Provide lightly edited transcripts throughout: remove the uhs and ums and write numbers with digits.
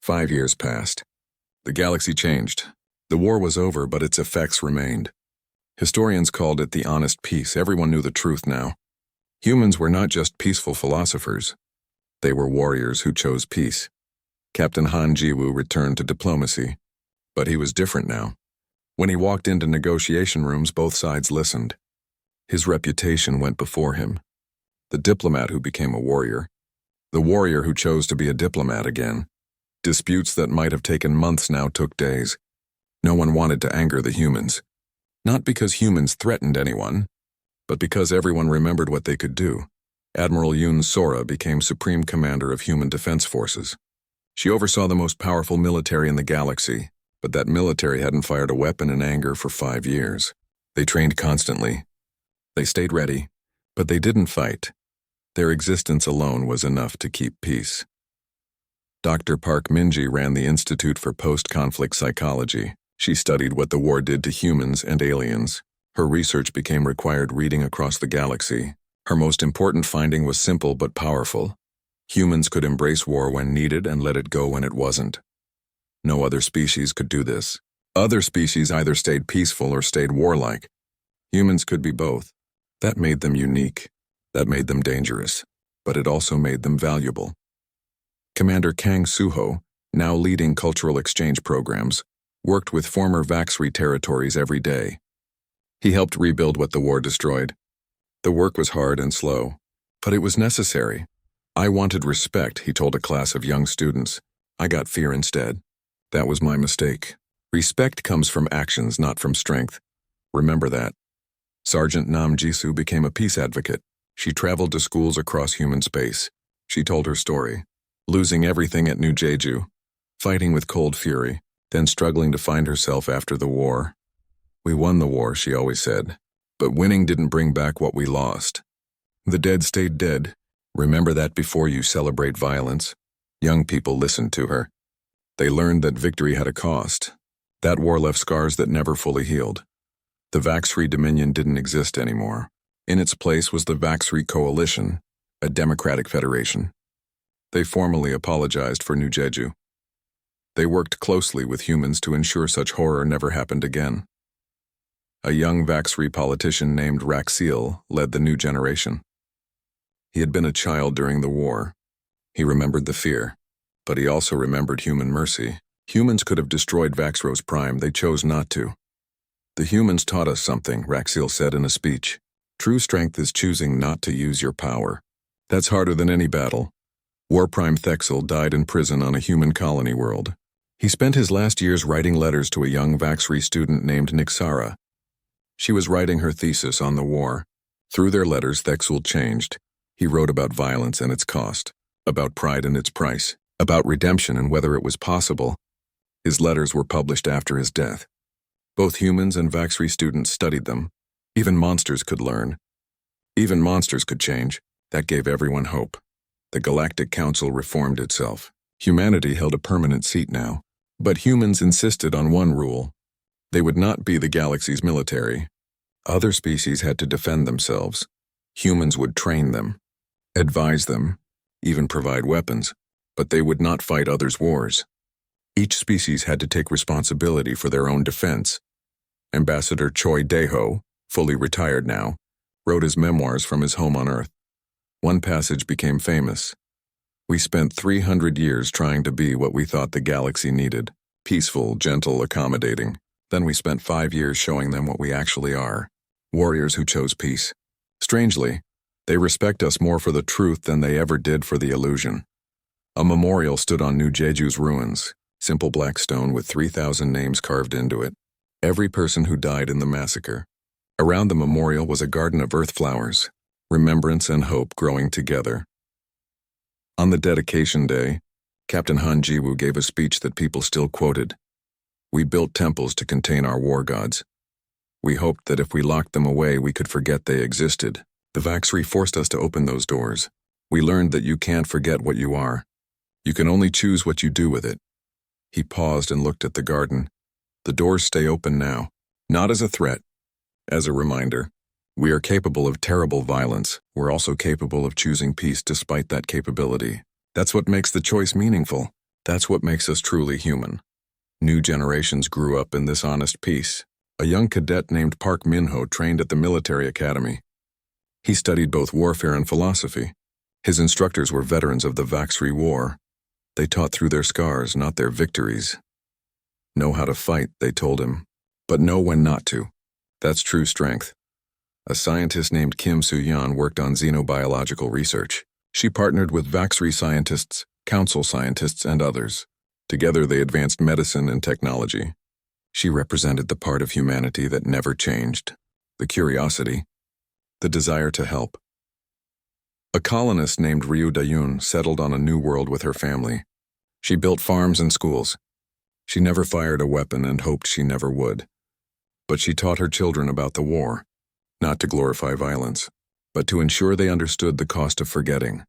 5 years passed. The galaxy changed. The war was over, but its effects remained. Historians called it the honest peace. Everyone knew the truth now. Humans were not just peaceful philosophers. They were warriors who chose peace. Captain Han Jiwoo returned to diplomacy. But he was different now. When he walked into negotiation rooms, both sides listened. His reputation went before him. The diplomat who became a warrior. The warrior who chose to be a diplomat again. Disputes that might have taken months now took days. No one wanted to anger the humans. Not because humans threatened anyone, but because everyone remembered what they could do. Admiral Yoon Sora became Supreme Commander of Human Defense Forces. She oversaw the most powerful military in the galaxy, but that military hadn't fired a weapon in anger for 5 years. They trained constantly. They stayed ready, but they didn't fight. Their existence alone was enough to keep peace. Dr. Park Minji ran the Institute for Post-Conflict Psychology. She studied what the war did to humans and aliens. Her research became required reading across the galaxy. Her most important finding was simple but powerful. Humans could embrace war when needed and let it go when it wasn't. No other species could do this. Other species either stayed peaceful or stayed warlike. Humans could be both. That made them unique. That made them dangerous. But it also made them valuable. Commander Kang Suho, now leading cultural exchange programs, worked with former Vaxri territories every day. He helped rebuild what the war destroyed. The work was hard and slow, but it was necessary. I wanted respect, he told a class of young students. I got fear instead. That was my mistake. Respect comes from actions, not from strength. Remember that. Sergeant Nam Jisoo became a peace advocate. She traveled to schools across human space. She told her story. Losing everything at New Jeju, fighting with cold fury, then struggling to find herself after the war. We won the war, she always said, but winning didn't bring back what we lost. The dead stayed dead. Remember that before you celebrate violence. Young people listened to her. They learned that victory had a cost. That war left scars that never fully healed. The Vaxri Dominion didn't exist anymore. In its place was the Vaxri Coalition, a democratic federation. They formally apologized for New Jeju. They worked closely with humans to ensure such horror never happened again. A young Vaxri politician named Raxiel led the new generation. He had been a child during the war. He remembered the fear, but he also remembered human mercy. Humans could have destroyed Vaxros Prime, they chose not to. The humans taught us something, Raxiel said in a speech. True strength is choosing not to use your power. That's harder than any battle. War Prime Thexel died in prison on a human colony world. He spent his last years writing letters to a young Vaxri student named Nixara. She was writing her thesis on the war. Through their letters, Thexel changed. He wrote about violence and its cost, about pride and its price, about redemption and whether it was possible. His letters were published after his death. Both humans and Vaxri students studied them. Even monsters could learn. Even monsters could change. That gave everyone hope. The Galactic Council reformed itself. Humanity held a permanent seat now. But humans insisted on one rule. They would not be the galaxy's military. Other species had to defend themselves. Humans would train them, advise them, even provide weapons, but they would not fight others' wars. Each species had to take responsibility for their own defense. Ambassador Choi Daeho, fully retired now, wrote his memoirs from his home on Earth. One passage became famous. We spent 300 years trying to be what we thought the galaxy needed, peaceful, gentle, accommodating. Then we spent 5 years showing them what we actually are, warriors who chose peace. Strangely, they respect us more for the truth than they ever did for the illusion. A memorial stood on New Jeju's ruins, simple black stone with 3,000 names carved into it. Every person who died in the massacre. Around the memorial was a garden of earth flowers, remembrance and hope growing together. On the dedication day, Captain Han Jiwoo gave a speech that people still quoted. We built temples to contain our war gods. We hoped that if we locked them away, we could forget they existed. The Vaxri forced us to open those doors. We learned that you can't forget what you are. You can only choose what you do with it. He paused and looked at the garden. The doors stay open now, not as a threat, as a reminder. We are capable of terrible violence. We're also capable of choosing peace despite that capability. That's what makes the choice meaningful. That's what makes us truly human. New generations grew up in this honest peace. A young cadet named Park Min-ho trained at the military academy. He studied both warfare and philosophy. His instructors were veterans of the HFY War. They taught through their scars, not their victories. Know how to fight, they told him, but know when not to. That's true strength. A scientist named Kim Soo-yeon worked on xenobiological research. She partnered with HFY scientists, council scientists, and others. Together they advanced medicine and technology. She represented the part of humanity that never changed, the curiosity, the desire to help. A colonist named Ryu Dayun settled on a new world with her family. She built farms and schools. She never fired a weapon and hoped she never would. But she taught her children about the war, not to glorify violence, but to ensure they understood the cost of forgetting.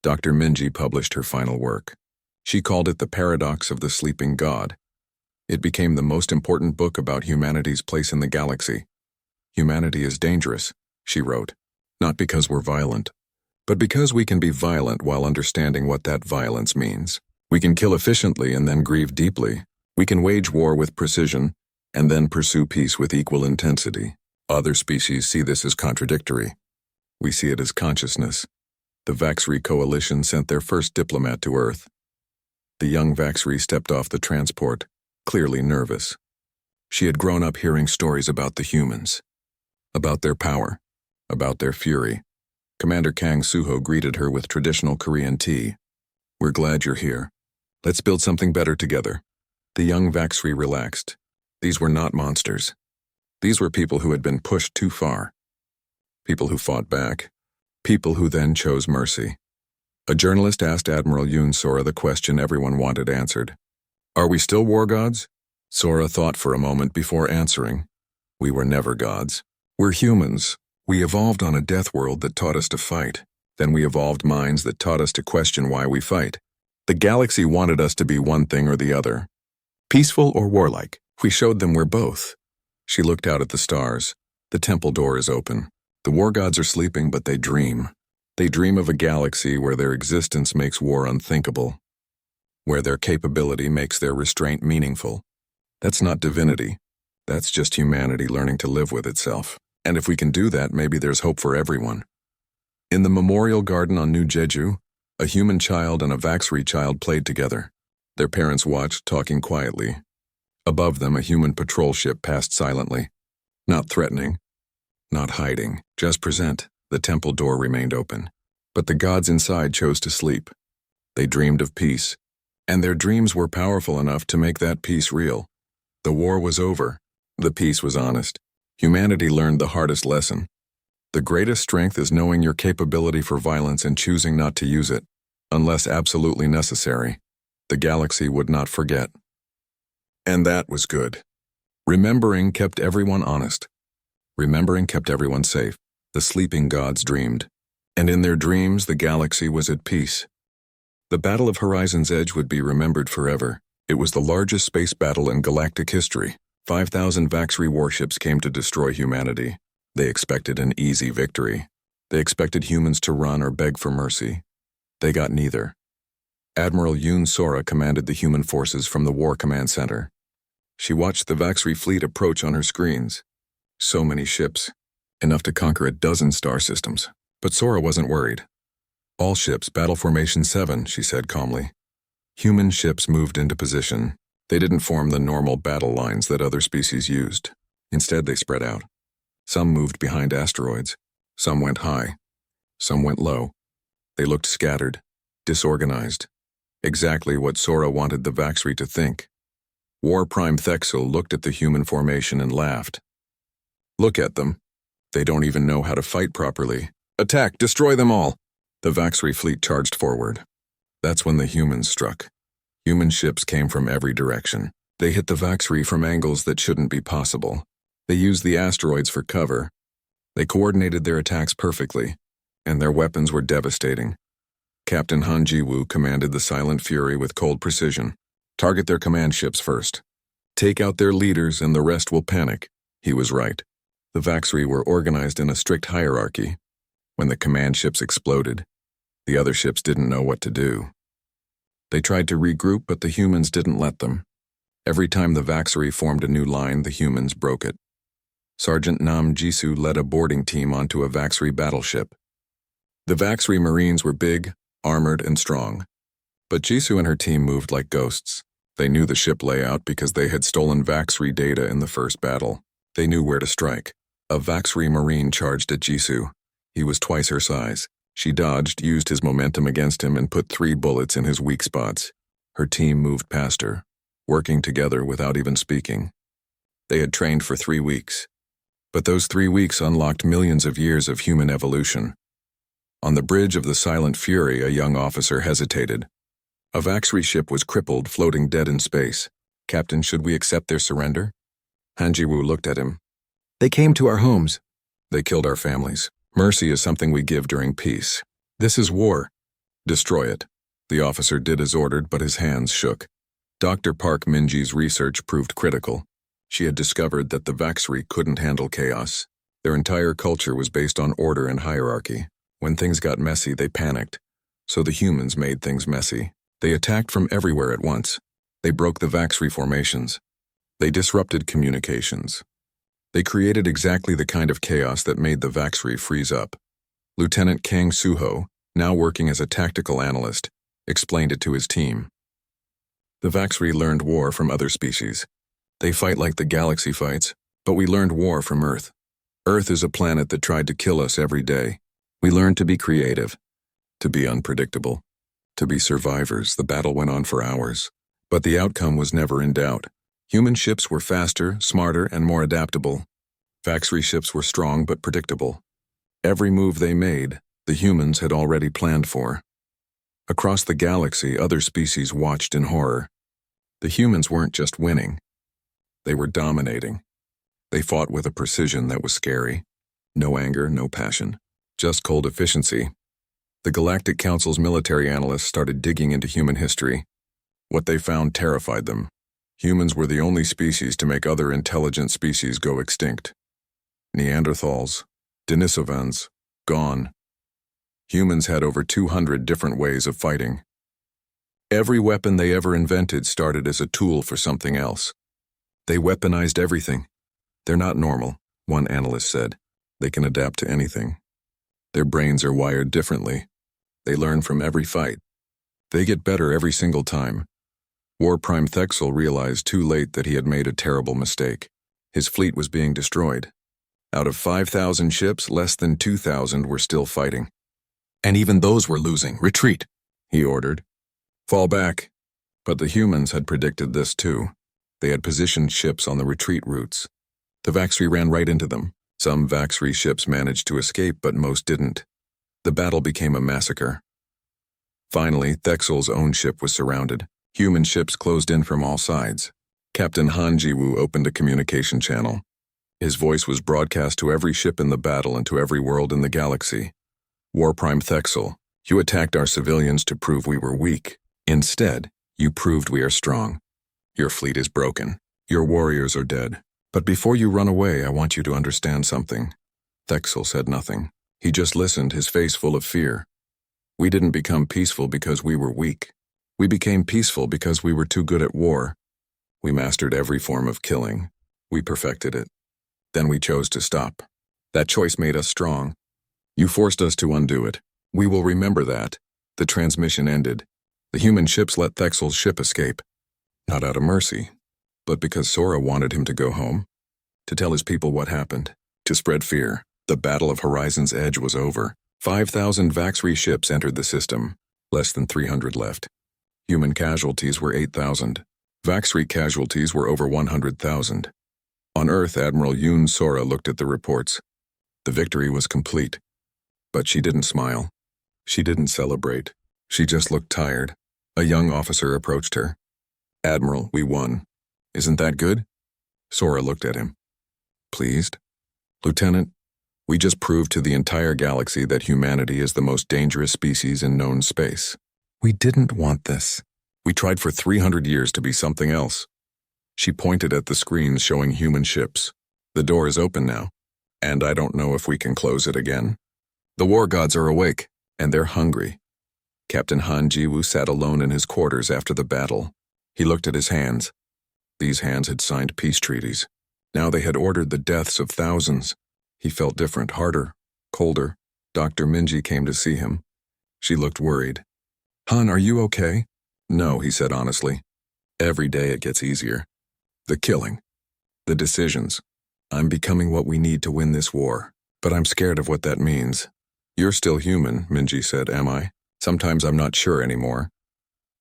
Dr. Minji published her final work. She called it The Paradox of the Sleeping God. It became the most important book about humanity's place in the galaxy. Humanity is dangerous, she wrote, not because we're violent, but because we can be violent while understanding what that violence means. We can kill efficiently and then grieve deeply. We can wage war with precision and then pursue peace with equal intensity. Other species see this as contradictory. We see it as consciousness. The HFY coalition sent their first diplomat to Earth. The young HFY stepped off the transport, clearly nervous. She had grown up hearing stories about the humans, about their power, about their fury. Commander Kang Soo-ho greeted her with traditional Korean tea. "We're glad you're here. Let's build something better together." The young HFY relaxed. These were not monsters. These were people who had been pushed too far. People who fought back. People who then chose mercy. A journalist asked Admiral Yoon Sora the question everyone wanted answered. "Are we still war gods?" Sora thought for a moment before answering. "We were never gods. We're humans. We evolved on a death world that taught us to fight. Then we evolved minds that taught us to question why we fight. The galaxy wanted us to be one thing or the other. Peaceful or warlike. We showed them we're both." She looked out at the stars. The temple door is open. The war gods are sleeping, but they dream. They dream of a galaxy where their existence makes war unthinkable, where their capability makes their restraint meaningful. That's not divinity. That's just humanity learning to live with itself. And if we can do that, maybe there's hope for everyone. In the memorial garden on New Jeju, a human child and a HFY child played together. Their parents watched, talking quietly. Above them, a human patrol ship passed silently. Not threatening, not hiding, just present. The temple door remained open. But the gods inside chose to sleep. They dreamed of peace, and their dreams were powerful enough to make that peace real. The war was over. The peace was honest. Humanity learned the hardest lesson. The greatest strength is knowing your capability for violence and choosing not to use it, unless absolutely necessary. The galaxy would not forget. And that was good. Remembering kept everyone honest. Remembering kept everyone safe. The sleeping gods dreamed. And in their dreams, the galaxy was at peace. The Battle of Horizon's Edge would be remembered forever. It was the largest space battle in galactic history. 5,000 HFY warships came to destroy humanity. They expected an easy victory. They expected humans to run or beg for mercy. They got neither. Admiral Yoon Sora commanded the human forces from the War Command Center. She watched the HFY fleet approach on her screens. So many ships, enough to conquer a dozen star systems. But Sora wasn't worried. "All ships, battle formation 7, she said calmly. Human ships moved into position. They didn't form the normal battle lines that other species used. Instead, they spread out. Some moved behind asteroids. Some went high. Some went low. They looked scattered, disorganized. Exactly what Sora wanted the HFY to think. War Prime Thexel looked at the human formation and laughed. "Look at them. They don't even know how to fight properly. Attack! Destroy them all!" The HFY fleet charged forward. That's when the humans struck. Human ships came from every direction. They hit the HFY from angles that shouldn't be possible. They used the asteroids for cover. They coordinated their attacks perfectly, and their weapons were devastating. Captain Han Ji-woo commanded the Silent Fury with cold precision. "Target their command ships first. Take out their leaders and the rest will panic." He was right. The HFY were organized in a strict hierarchy. When the command ships exploded, the other ships didn't know what to do. They tried to regroup, but the humans didn't let them. Every time the Vaxari formed a new line, the humans broke it. Sergeant Nam Jisoo led a boarding team onto a Vaxari battleship. The Vaxari Marines were big, armored, and strong. But Jisoo and her team moved like ghosts. They knew the ship layout because they had stolen Vaxari data in the first battle. They knew where to strike. A Vaxari Marine charged at Jisoo. He was twice her size. She dodged, used his momentum against him, and put 3 bullets in his weak spots. Her team moved past her, working together without even speaking. They had trained for 3 weeks. But those 3 weeks unlocked millions of years of human evolution. On the bridge of the Silent Fury, a young officer hesitated. A Vaxari ship was crippled, floating dead in space. "Captain, should we accept their surrender?" Han Ji-woo looked at him. "They came to our homes. They killed our families. Mercy is something we give during peace. This is war. Destroy it." The officer did as ordered, but his hands shook. Dr. Park Minji's research proved critical. She had discovered that the Vaxari couldn't handle chaos. Their entire culture was based on order and hierarchy. When things got messy, they panicked. So the humans made things messy. They attacked from everywhere at once. They broke the Vaxari formations. They disrupted communications. They created exactly the kind of chaos that made the Vaxari freeze up. Lieutenant Kang Suho, now working as a tactical analyst, explained it to his team. The Vaxari learned war from other species. They fight like the galaxy fights, but we learned war from Earth. Earth is a planet that tried to kill us every day. We learned to be creative, to be unpredictable, to be survivors. The battle went on for hours, but the outcome was never in doubt. Human ships were faster, smarter, and more adaptable. Vaxari ships were strong but predictable. Every move they made, the humans had already planned for. Across the galaxy, other species watched in horror. The humans weren't just winning. They were dominating. They fought with a precision that was scary. No anger, no passion, just cold efficiency. The Galactic Council's military analysts started digging into human history. What they found terrified them. Humans were the only species to make other intelligent species go extinct. Neanderthals, Denisovans, gone. Humans had over 200 different ways of fighting. Every weapon they ever invented started as a tool for something else. They weaponized everything. "They're not normal," one analyst said. "They can adapt to anything. Their brains are wired differently. They learn from every fight. They get better every single time." War Prime Thexel realized too late that he had made a terrible mistake. His fleet was being destroyed. Out of 5,000 ships, less than 2,000 were still fighting. And even those were losing. "Retreat," he ordered. "Fall back." But the humans had predicted this too. They had positioned ships on the retreat routes. The Vaxari ran right into them. Some Vaxari ships managed to escape, but most didn't. The battle became a massacre. Finally, Thexel's own ship was surrounded. Human ships closed in from all sides. Captain Han Ji-woo opened a communication channel. His voice was broadcast to every ship in the battle and to every world in the galaxy. "War Prime Thexel, you attacked our civilians to prove we were weak. Instead, you proved we are strong. Your fleet is broken. Your warriors are dead. But before you run away, I want you to understand something." Thexel said nothing. He just listened, his face full of fear. "We didn't become peaceful because we were weak. We became peaceful because we were too good at war. We mastered every form of killing. We perfected it. Then we chose to stop. That choice made us strong. You forced us to undo it. We will remember that." The transmission ended. The human ships let Thexel's ship escape. Not out of mercy, but because Sora wanted him to go home. To tell his people what happened. To spread fear. The Battle of Horizon's Edge was over. 5,000 Vaxari ships entered the system. Less than 300 left. Human casualties were 8,000. Vaxari casualties were over 100,000. On Earth, Admiral Yoon Sora looked at the reports. The victory was complete. But she didn't smile. She didn't celebrate. She just looked tired. A young officer approached her. "Admiral, we won. Isn't that good?" Sora looked at him. "Pleased?" "Lieutenant, we just proved to the entire galaxy that humanity is the most dangerous species in known space. We didn't want this. We tried for 300 years to be something else." She pointed at the screens showing human ships. "The door is open now, and I don't know if we can close it again. The war gods are awake, and they're hungry. Captain Han Jiwoo sat alone in his quarters after the battle. He looked at his hands. These hands had signed peace treaties. Now they had ordered the deaths of thousands. He felt different, harder, colder. Dr. Minji came to see him. She looked worried. Han, are you okay? No, he said honestly. Every day it gets easier. The killing. The decisions. I'm becoming what we need to win this war. But I'm scared of what that means. You're still human, Minji said, am I? Sometimes I'm not sure anymore.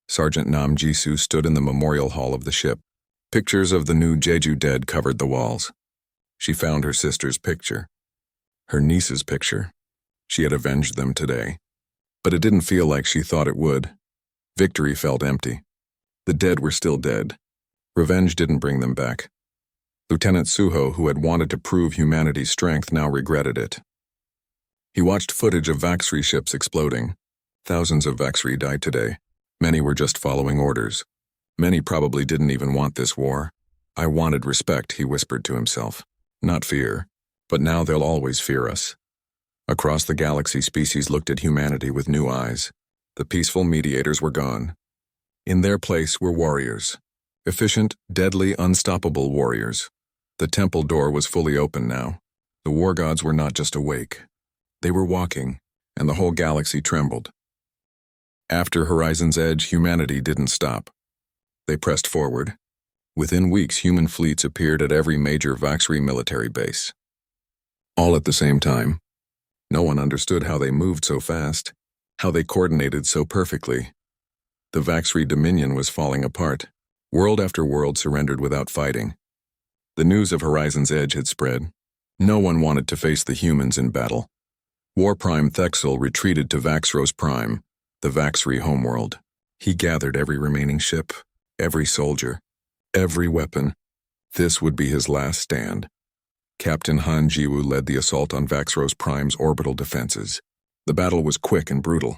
Sergeant Nam Jisoo stood in the memorial hall of the ship. Pictures of the new Jeju dead covered the walls. She found her sister's picture. Her niece's picture. She had avenged them today. But it didn't feel like she thought it would. Victory felt empty. The dead were still dead. Revenge didn't bring them back. Lieutenant Suho, who had wanted to prove humanity's strength, now regretted it. He watched footage of Vaxri ships exploding. Thousands of Vaxri died today. Many were just following orders. Many probably didn't even want this war. I wanted respect, he whispered to himself. Not fear. But now they'll always fear us. Across the galaxy, species looked at humanity with new eyes. The peaceful mediators were gone. In their place were warriors. Efficient, deadly, unstoppable warriors. The temple door was fully open now. The war gods were not just awake. They were walking, and the whole galaxy trembled. After Horizon's Edge, humanity didn't stop. They pressed forward. Within weeks, human fleets appeared at every major Vaxri military base. All at the same time. No one understood how they moved so fast, how they coordinated so perfectly. The Vaxri Dominion was falling apart. World after world surrendered without fighting. The news of Horizon's Edge had spread. No one wanted to face the humans in battle. War Prime Thexel retreated to Vaxros Prime, the Vaxri homeworld. He gathered every remaining ship, every soldier, every weapon. This would be his last stand. Captain Han Jiwoo led the assault on Vaxros Prime's orbital defenses. The battle was quick and brutal.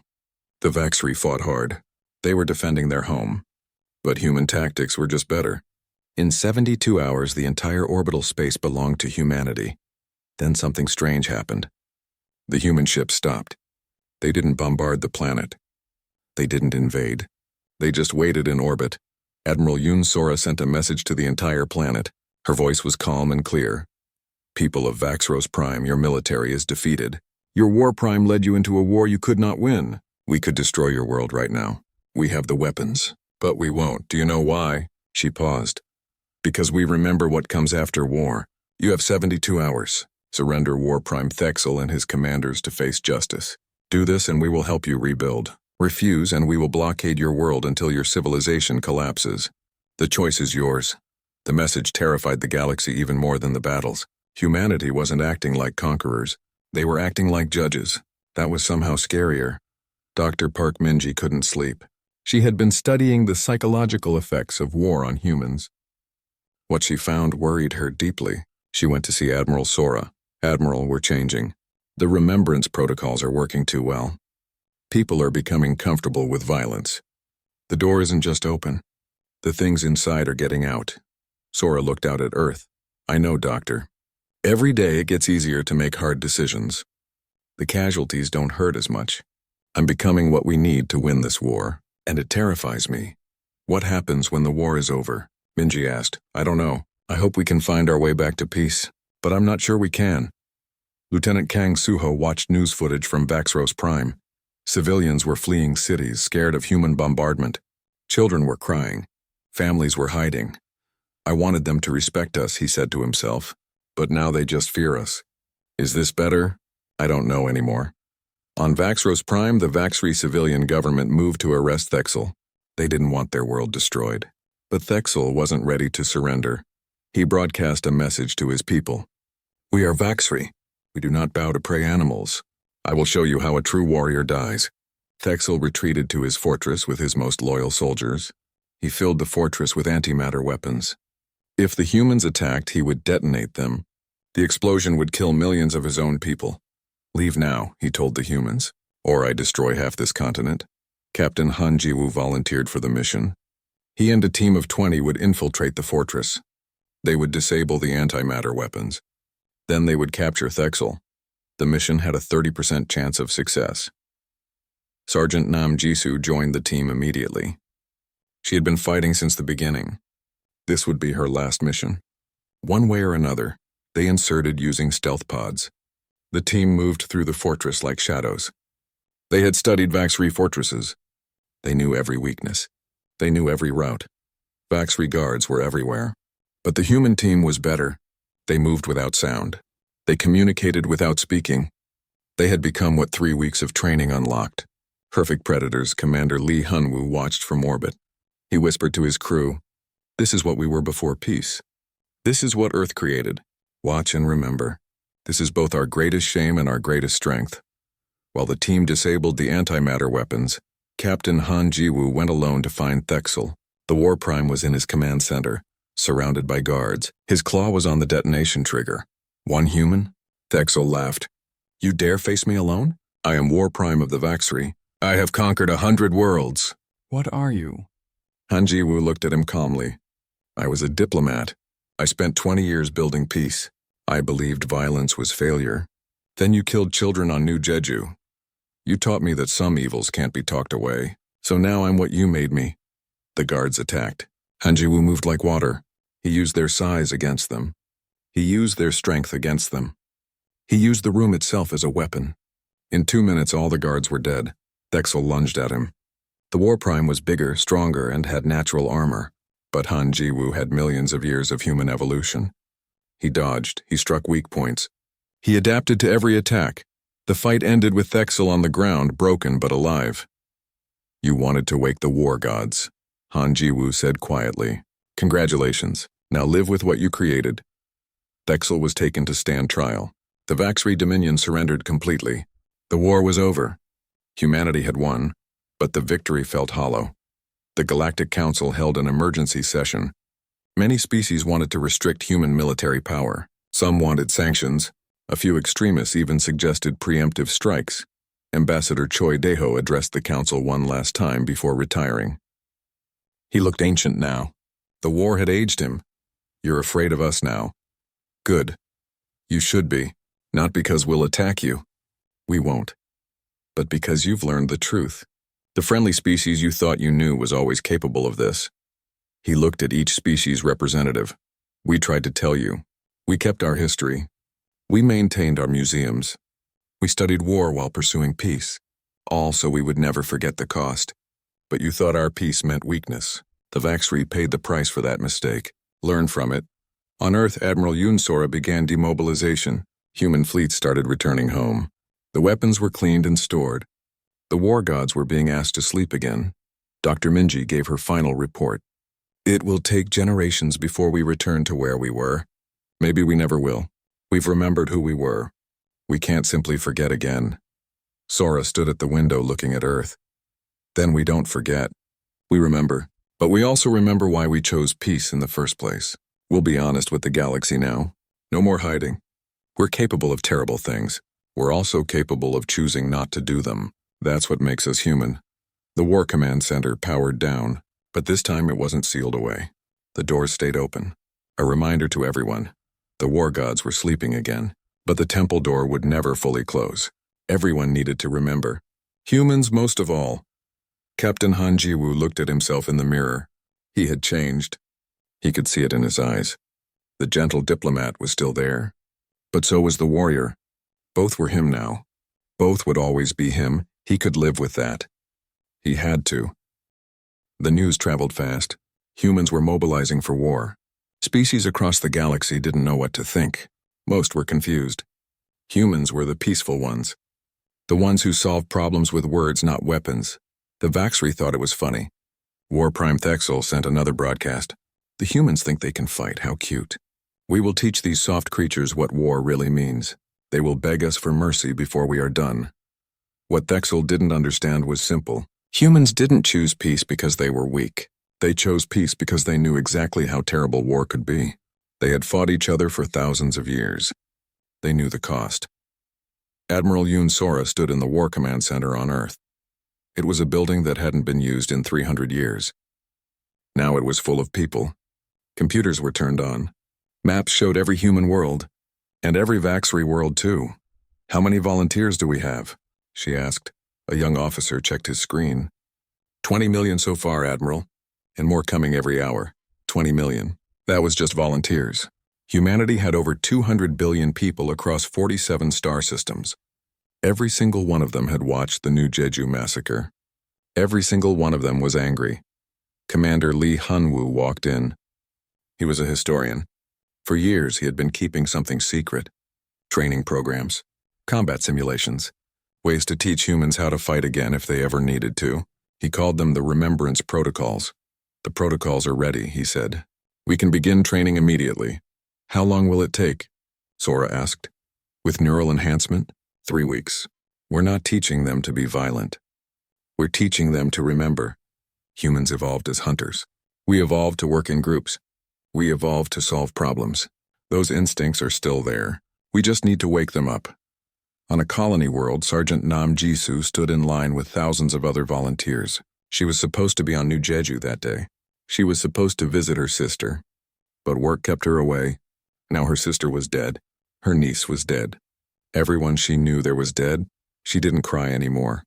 The Vaxri fought hard. They were defending their home. But human tactics were just better. In 72 hours, the entire orbital space belonged to humanity. Then something strange happened. The human ships stopped. They didn't bombard the planet. They didn't invade. They just waited in orbit. Admiral Yoon Sora sent a message to the entire planet. Her voice was calm and clear. People of Vaxros Prime, your military is defeated. Your War Prime led you into a war you could not win. We could destroy your world right now. We have the weapons, but we won't. Do you know why? She paused. Because we remember what comes after war. You have 72 hours. Surrender War Prime Thexel and his commanders to face justice. Do this and we will help you rebuild. Refuse and we will blockade your world until your civilization collapses. The choice is yours. The message terrified the galaxy even more than the battles. Humanity wasn't acting like conquerors. They were acting like judges. That was somehow scarier. Dr. Park Minji couldn't sleep. She had been studying the psychological effects of war on humans. What she found worried her deeply. She went to see Admiral Sora. Admiral, we're changing. The remembrance protocols are working too well. People are becoming comfortable with violence. The door isn't just open. The things inside are getting out. Sora looked out at Earth. I know, Doctor. Every day it gets easier to make hard decisions. The casualties don't hurt as much. I'm becoming what we need to win this war, and it terrifies me. What happens when the war is over? Minji asked. I don't know. I hope we can find our way back to peace, but I'm not sure we can. Lieutenant Kang Suho watched news footage from Vaxros Prime. Civilians were fleeing cities, scared of human bombardment. Children were crying. Families were hiding. I wanted them to respect us, he said to himself, but now they just fear us. Is this better? I don't know anymore. On Vaxros Prime, the Vaxri civilian government moved to arrest Thexel. They didn't want their world destroyed. But Thexel wasn't ready to surrender. He broadcast a message to his people. We are Vaxri. We do not bow to prey animals. I will show you how a true warrior dies. Thexel retreated to his fortress with his most loyal soldiers. He filled the fortress with antimatter weapons. If the humans attacked, he would detonate them. The explosion would kill millions of his own people. Leave now, he told the humans, or I destroy half this continent. Captain Han Jiwoo volunteered for the mission. He and a team of 20 would infiltrate the fortress. They would disable the antimatter weapons. Then they would capture Thexel. The mission had a 30% chance of success. Sergeant Nam Jisoo joined the team immediately. She had been fighting since the beginning. This would be her last mission. One way or another, they inserted using stealth pods. The team moved through the fortress like shadows. They had studied Vaxri fortresses. They knew every weakness. They knew every route. Vaxri guards were everywhere. But the human team was better. They moved without sound. They communicated without speaking. They had become what 3 weeks of training unlocked. Perfect predators. Commander Lee Hunwoo watched from orbit. He whispered to his crew, "This is what we were before peace. This is what Earth created. Watch and remember. This is both our greatest shame and our greatest strength." While the team disabled the antimatter weapons, Captain Han Jiwoo went alone to find Thexel. The War Prime was in his command center, surrounded by guards. His claw was on the detonation trigger. "One human?" Thexel laughed. "You dare face me alone? I am War Prime of the Vaxri. I have conquered 100 worlds." "What are you?" Han Jiwoo looked at him calmly. "I was a diplomat. I spent 20 years building peace. I believed violence was failure. Then you killed children on New Jeju. You taught me that some evils can't be talked away. So now I'm what you made me." The guards attacked. Han Jiwoo moved like water. He used their size against them. He used their strength against them. He used the room itself as a weapon. In 2 minutes, all the guards were dead. Thexel lunged at him. The War Prime was bigger, stronger, and had natural armor. But Han Jiwoo had millions of years of human evolution. He dodged. He struck weak points. He adapted to every attack. The fight ended with Thexel on the ground, broken but alive. "You wanted to wake the war gods," Han Jiwoo said quietly. "Congratulations. Now live with what you created." Thexel was taken to stand trial. The Vaxri Dominion surrendered completely. The war was over. Humanity had won, but the victory felt hollow. The Galactic Council held an emergency session. Many species wanted to restrict human military power. Some wanted sanctions. A few extremists even suggested preemptive strikes. Ambassador Choi Daeho addressed the council one last time before retiring. He looked ancient now. The war had aged him. "You're afraid of us now. Good. You should be. Not because we'll attack you. We won't. But because you've learned the truth. The friendly species you thought you knew was always capable of this." He looked at each species representative. "We tried to tell you. We kept our history. We maintained our museums. We studied war while pursuing peace. All so we would never forget the cost. But you thought our peace meant weakness. The Vaxri paid the price for that mistake. Learn from it. On Earth, Admiral Yunsora began demobilization. Human fleets started returning home. The weapons were cleaned and stored. The war gods were being asked to sleep again. Dr. Minji gave her final report. "It will take generations before we return to where we were. Maybe we never will. We've remembered who we were. We can't simply forget again." Sora stood at the window looking at Earth. "Then we don't forget. We remember. But we also remember why we chose peace in the first place. We'll be honest with the galaxy now. No more hiding. We're capable of terrible things. We're also capable of choosing not to do them. That's what makes us human." The War Command Center powered down, but this time it wasn't sealed away. The doors stayed open. A reminder to everyone. The war gods were sleeping again, but the temple door would never fully close. Everyone needed to remember. Humans most of all. Captain Han Jiwoo looked at himself in the mirror. He had changed. He could see it in his eyes. The gentle diplomat was still there. But so was the warrior. Both were him now. Both would always be him. He could live with that. He had to. The news traveled fast. Humans were mobilizing for war. Species across the galaxy didn't know what to think. Most were confused. Humans were the peaceful ones. The ones who solved problems with words, not weapons. The Vaxri thought it was funny. War Prime Thexel sent another broadcast. "The humans think they can fight, how cute. We will teach these soft creatures what war really means. They will beg us for mercy before we are done." What Thexel didn't understand was simple. Humans didn't choose peace because they were weak. They chose peace because they knew exactly how terrible war could be. They had fought each other for thousands of years. They knew the cost. Admiral Yunsora stood in the War Command Center on Earth. It was a building that hadn't been used in 300 years. Now it was full of people. Computers were turned on. Maps showed every human world, and every Vaxri world too. "How many volunteers do we have?" she asked. A young officer checked his screen. 20 million so far, Admiral. And more coming every hour. 20 million. That was just volunteers. Humanity had over 200 billion people across 47 star systems. Every single one of them had watched the New Jeju massacre. Every single one of them was angry. Commander Lee Hunwoo walked in. He was a historian. For years, he had been keeping something secret. Training programs, combat simulations, ways to teach humans how to fight again if they ever needed to. He called them the Remembrance Protocols. The protocols are ready, he said. We can begin training immediately. How long will it take? Sora asked. With neural enhancement? 3 weeks. We're not teaching them to be violent. We're teaching them to remember. Humans evolved as hunters. We evolved to work in groups. We evolved to solve problems. Those instincts are still there. We just need to wake them up. On a colony world, Sergeant Nam Jisoo stood in line with thousands of other volunteers. She was supposed to be on New Jeju that day. She was supposed to visit her sister. But work kept her away. Now her sister was dead. Her niece was dead. Everyone she knew there was dead. She didn't cry anymore.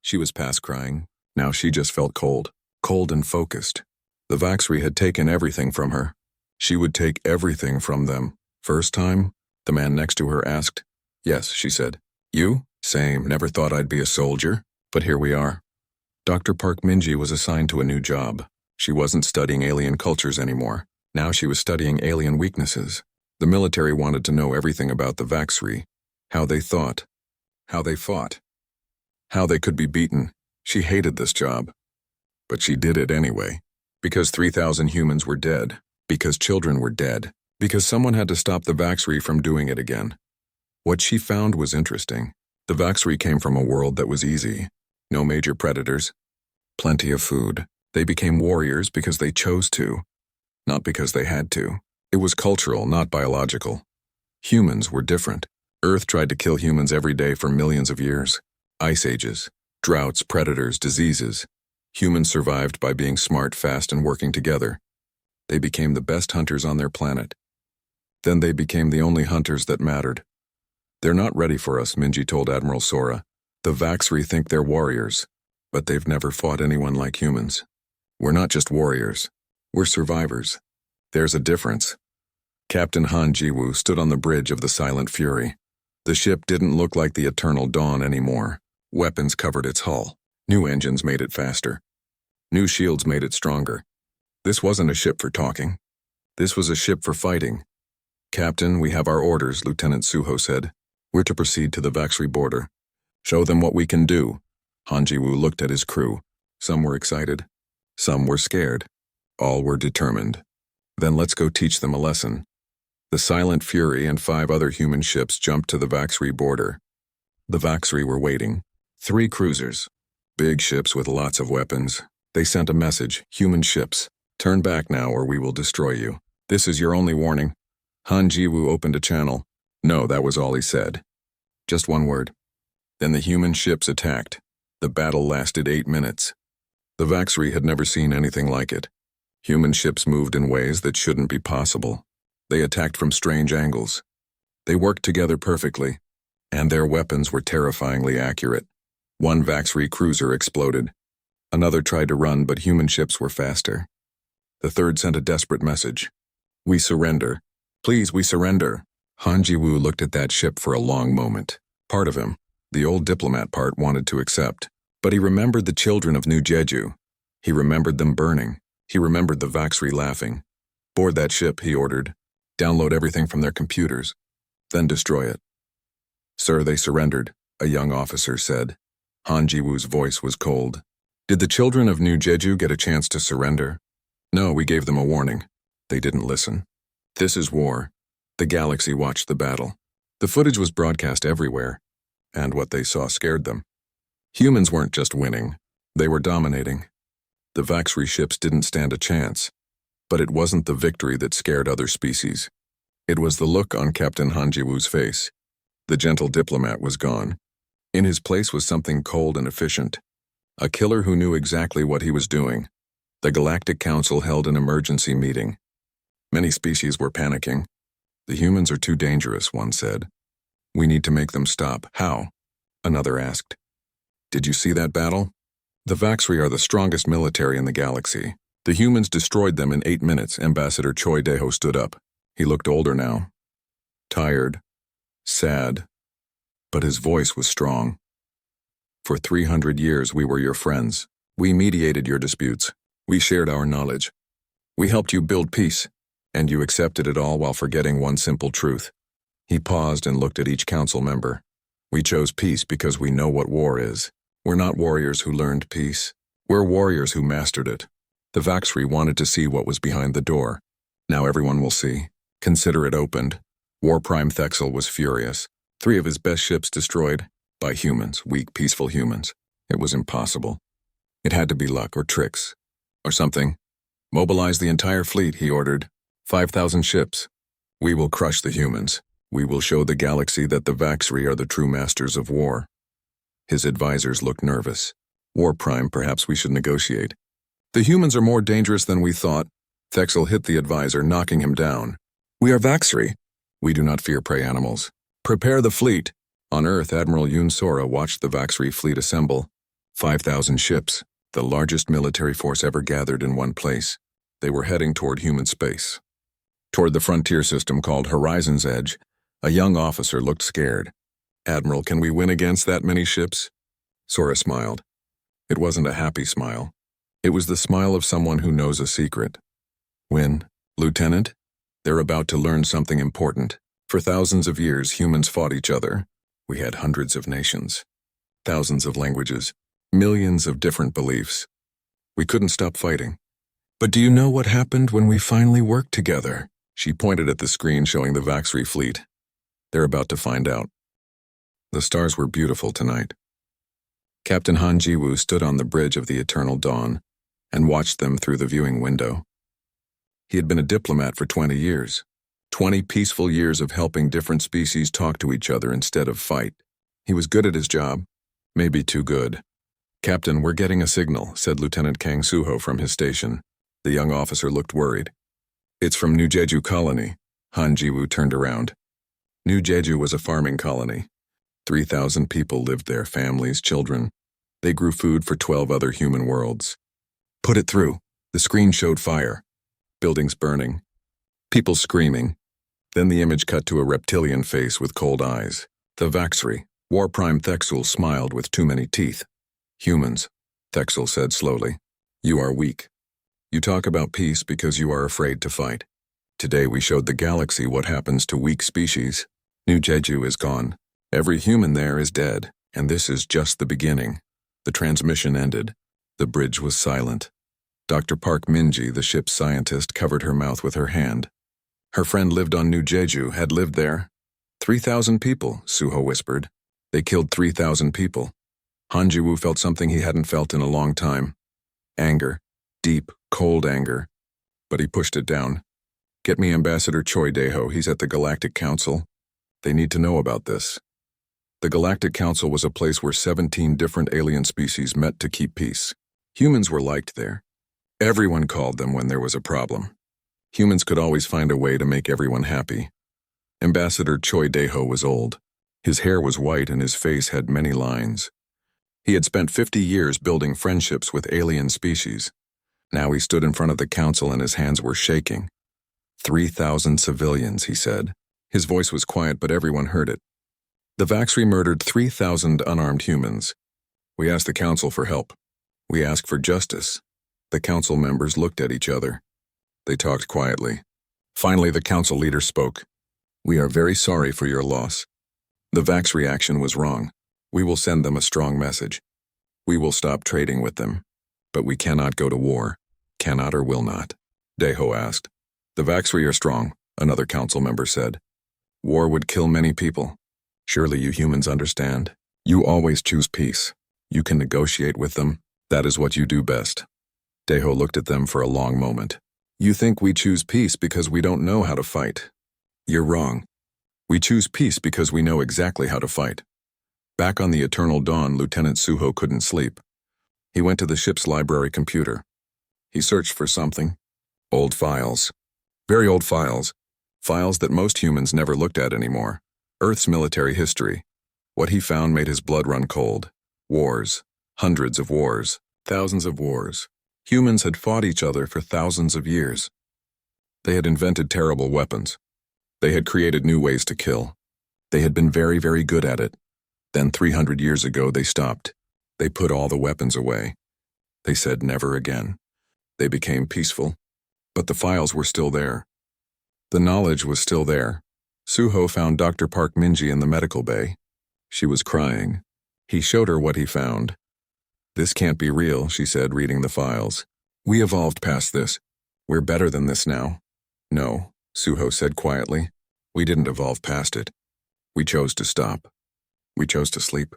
She was past crying. Now she just felt cold. Cold and focused. The Vaxri had taken everything from her. She would take everything from them. First time, the man next to her asked. Yes, she said. You? Same. Never thought I'd be a soldier. But here we are. Dr. Park Minji was assigned to a new job. She wasn't studying alien cultures anymore. Now she was studying alien weaknesses. The military wanted to know everything about the Vaxri. How they thought. How they fought. How they could be beaten. She hated this job. But she did it anyway. Because 3,000 humans were dead. Because children were dead. Because someone had to stop the Vaxri from doing it again. What she found was interesting. The Vaxri came from a world that was easy. No major predators. Plenty of food. They became warriors because they chose to. Not because they had to. It was cultural, not biological. Humans were different. Earth tried to kill humans every day for millions of years. Ice ages, droughts, predators, diseases. Humans survived by being smart, fast, and working together. They became the best hunters on their planet. Then they became the only hunters that mattered. They're not ready for us, Minji told Admiral Sora. The Vaxri think they're warriors, but they've never fought anyone like humans. We're not just warriors. We're survivors. There's a difference. Captain Han Jiwoo stood on the bridge of the Silent Fury. The ship didn't look like the Eternal Dawn anymore. Weapons covered its hull. New engines made it faster. New shields made it stronger. This wasn't a ship for talking. This was a ship for fighting. Captain, we have our orders, Lieutenant Suho said. We're to proceed to the Vaxri border. Show them what we can do. Han Jiwoo looked at his crew. Some were excited. Some were scared. All were determined. Then let's go teach them a lesson. The Silent Fury and 5 other human ships jumped to the Vaxri border. The Vaxri were waiting. 3 cruisers. Big ships with lots of weapons. They sent a message. Human ships. Turn back now or we will destroy you. This is your only warning. Han Jiwoo opened a channel. No, that was all he said. Just one word. Then the human ships attacked. The battle lasted 8 minutes. The Vaxri had never seen anything like it. Human ships moved in ways that shouldn't be possible. They attacked from strange angles. They worked together perfectly, and their weapons were terrifyingly accurate. One Vaxri cruiser exploded. Another tried to run, but human ships were faster. The third sent a desperate message. We surrender. Please, we surrender. Han Jiwoo looked at that ship for a long moment. Part of him, the old diplomat part, wanted to accept. But he remembered the children of New Jeju. He remembered them burning. He remembered the Vaxri laughing. Board that ship, he ordered. Download everything from their computers. Then destroy it. Sir, they surrendered, a young officer said. Han Jiwoo's voice was cold. Did the children of New Jeju get a chance to surrender? No, we gave them a warning. They didn't listen. This is war. The galaxy watched the battle. The footage was broadcast everywhere, and what they saw scared them. Humans weren't just winning. They were dominating. The Vaxri ships didn't stand a chance. But it wasn't the victory that scared other species. It was the look on Captain Han Jiwoo's face. The gentle diplomat was gone. In his place was something cold and efficient. A killer who knew exactly what he was doing. The Galactic Council held an emergency meeting. Many species were panicking. The humans are too dangerous, one said. We need to make them stop. How? Another asked. Did you see that battle? The Vaxri are the strongest military in the galaxy. The humans destroyed them in 8 minutes. Ambassador Choi Daeho stood up. He looked older now. Tired. Sad. But his voice was strong. For 300 years we were your friends. We mediated your disputes. We shared our knowledge. We helped you build peace. And you accepted it all while forgetting one simple truth. He paused and looked at each council member. We chose peace because we know what war is. We're not warriors who learned peace. We're warriors who mastered it. The Vaxri wanted to see what was behind the door. Now everyone will see. Consider it opened. War Prime Thexel was furious. 3 of his best ships destroyed by humans, weak, peaceful humans. It was impossible. It had to be luck or tricks or something. Mobilize the entire fleet, he ordered. 5,000 ships. We will crush the humans. We will show the galaxy that the Vaxri are the true masters of war. His advisors looked nervous. War Prime, perhaps we should negotiate. The humans are more dangerous than we thought. Thexel hit the advisor, knocking him down. We are Vaxri. We do not fear prey animals. Prepare the fleet. On Earth, Admiral Yun Sora watched the Vaxri fleet assemble. 5,000 ships, the largest military force ever gathered in one place. They were heading toward human space. Toward the frontier system called Horizon's Edge, a young officer looked scared. Admiral, can we win against that many ships? Sora smiled. It wasn't a happy smile. It was the smile of someone who knows a secret. Win, Lieutenant? They're about to learn something important. For thousands of years, humans fought each other. We had hundreds of nations, thousands of languages, millions of different beliefs. We couldn't stop fighting. But do you know what happened when we finally worked together? She pointed at the screen showing the Vaxri fleet. They're about to find out. The stars were beautiful tonight. Captain Han Ji-woo stood on the bridge of the Eternal Dawn and watched them through the viewing window. He had been a diplomat for 20 years. 20 peaceful years of helping different species talk to each other instead of fight. He was good at his job, maybe too good. Captain, we're getting a signal, said Lieutenant Kang Soo-ho from his station. The young officer looked worried. It's from New Jeju Colony. Han Ji-woo turned around. New Jeju was a farming colony. 3,000 people lived there, families, children. They grew food for 12 other human worlds. Put it through. The screen showed fire. Buildings burning. People screaming. Then the image cut to a reptilian face with cold eyes. The Vaxri. War Prime Thexel smiled with too many teeth. Humans, Thexel said slowly. You are weak. You talk about peace because you are afraid to fight. Today we showed the galaxy what happens to weak species. New Jeju is gone. Every human there is dead, and this is just the beginning. The transmission ended. The bridge was silent. Dr. Park Min-ji, the ship's scientist, covered her mouth with her hand. Her friend lived on New Jeju, had lived there. 3,000 people, Soo-ho whispered. They killed 3,000 people. Han Ji-woo felt something he hadn't felt in a long time. Anger. Deep, cold anger. But he pushed it down. Get me Ambassador Choi Daeho, he's at the Galactic Council. They need to know about this. The Galactic Council was a place where 17 different alien species met to keep peace. Humans were liked there. Everyone called them when there was a problem. Humans could always find a way to make everyone happy. Ambassador Choi Daeho was old. His hair was white and his face had many lines. He had spent 50 years building friendships with alien species. Now he stood in front of the council and his hands were shaking. 3,000 civilians, he said. His voice was quiet, but everyone heard it. The Vaxri murdered 3,000 unarmed humans. We asked the council for help. We asked for justice. The council members looked at each other. They talked quietly. Finally, the council leader spoke. We are very sorry for your loss. The Vaxri action was wrong. We will send them a strong message. We will stop trading with them. But we cannot go to war. Cannot or will not. Daeho asked. The Vaxri are strong, another council member said. War would kill many people. Surely you humans understand. You always choose peace. You can negotiate with them. That is what you do best. Daeho looked at them for a long moment. You think we choose peace because we don't know how to fight. You're wrong. We choose peace because we know exactly how to fight. Back on the Eternal Dawn, Lieutenant Soo-ho couldn't sleep. He went to the ship's library computer. He searched for something. Old files. Very old files. Files that most humans never looked at anymore. Earth's military history. What he found made his blood run cold. Wars. Hundreds of wars, thousands of wars. Humans had fought each other for thousands of years. They had invented terrible weapons. They had created new ways to kill. They had been very, very good at it. Then 300 years ago they stopped. They put all the weapons away. They said never again. They became peaceful. But the files were still there. The knowledge was still there. Suho found Dr. Park Minji in the medical bay. She was crying. He showed her what he found. "This can't be real," she said, reading the files. "We evolved past this. We're better than this now." "No," Suho said quietly. "We didn't evolve past it. We chose to stop. We chose to sleep.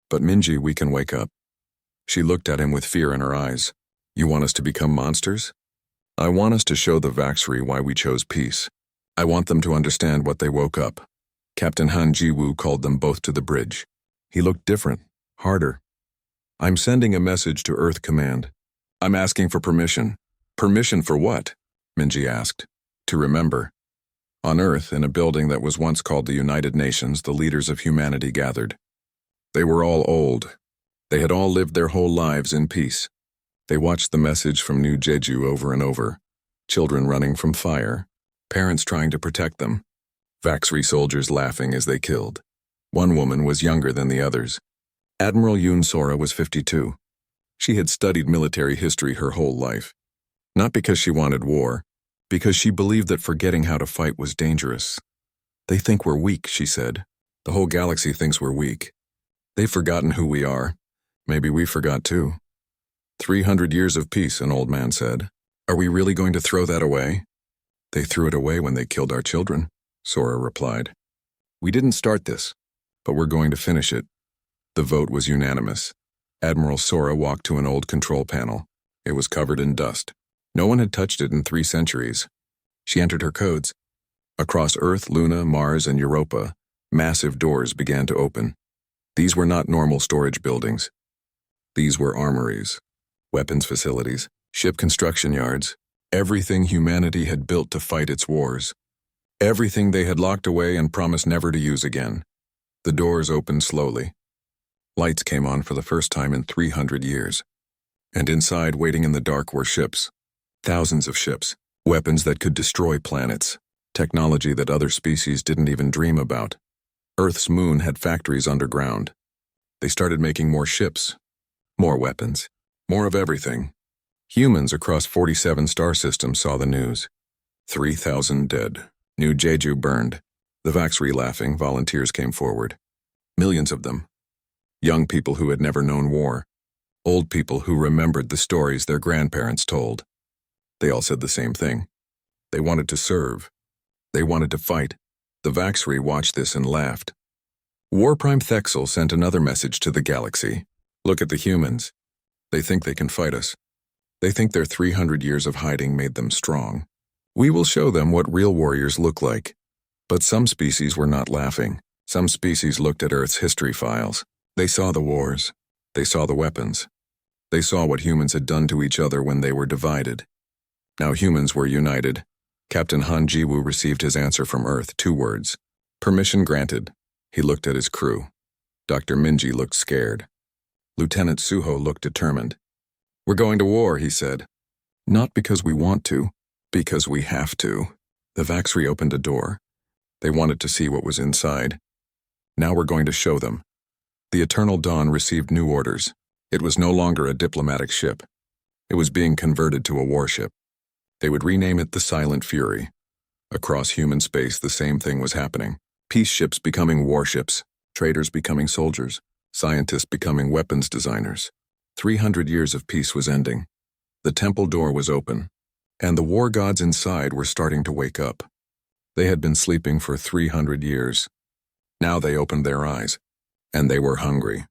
But Minji, we can wake up." She looked at him with fear in her eyes. "You want us to become monsters?" "I want us to show the Vaxri why we chose peace. I want them to understand what they woke up." Captain Han Ji-woo called them both to the bridge. He looked different, harder. "I'm sending a message to Earth Command. I'm asking for permission." "Permission for what?" Minji asked. "To remember." On Earth, in a building that was once called the United Nations, the leaders of humanity gathered. They were all old. They had all lived their whole lives in peace. They watched the message from New Jeju over and over. Children running from fire. Parents trying to protect them. Vaxri soldiers laughing as they killed. One woman was younger than the others. Admiral Yoon Sora was 52. She had studied military history her whole life. Not because she wanted war, because she believed that forgetting how to fight was dangerous. "They think we're weak," she said. "The whole galaxy thinks we're weak. They've forgotten who we are. Maybe we forgot too." 300 years of peace, an old man said. "Are we really going to throw that away?" "They threw it away when they killed our children," Sora replied. "We didn't start this, but we're going to finish it." The vote was unanimous. Admiral Sora walked to an old control panel. It was covered in dust. No one had touched it in 3 centuries. She entered her codes. Across Earth, Luna, Mars, and Europa, massive doors began to open. These were not normal storage buildings. These were armories, weapons facilities, ship construction yards, everything humanity had built to fight its wars. Everything they had locked away and promised never to use again. The doors opened slowly. Lights came on for the first time in 300 years. And inside, waiting in the dark, were ships. Thousands of ships. Weapons that could destroy planets. Technology that other species didn't even dream about. Earth's moon had factories underground. They started making more ships. More weapons. More of everything. Humans across 47 star systems saw the news. 3,000 dead. New Jeju burned. The Vaxri laughing, volunteers came forward. Millions of them. Young people who had never known war. Old people who remembered the stories their grandparents told. They all said the same thing. They wanted to serve. They wanted to fight. The Vaxri watched this and laughed. War Prime Thexel sent another message to the galaxy. "Look at the humans. They think they can fight us. They think their 300 years of hiding made them strong. We will show them what real warriors look like." But some species were not laughing. Some species looked at Earth's history files. They saw the wars. They saw the weapons. They saw what humans had done to each other when they were divided. Now humans were united. Captain Han Ji-woo received his answer from Earth, 2 words. "Permission granted." He looked at his crew. Dr. Minji looked scared. Lieutenant Suho looked determined. "We're going to war," he said. "Not because we want to, because we have to." The Vaxri opened a door. They wanted to see what was inside. "Now we're going to show them." The Eternal Dawn received new orders. It was no longer a diplomatic ship. It was being converted to a warship. They would rename it the Silent Fury. Across human space, the same thing was happening. Peace ships becoming warships, traders becoming soldiers, scientists becoming weapons designers. 300 years of peace was ending. The temple door was open, and the war gods inside were starting to wake up. They had been sleeping for 300 years. Now they opened their eyes, and they were hungry.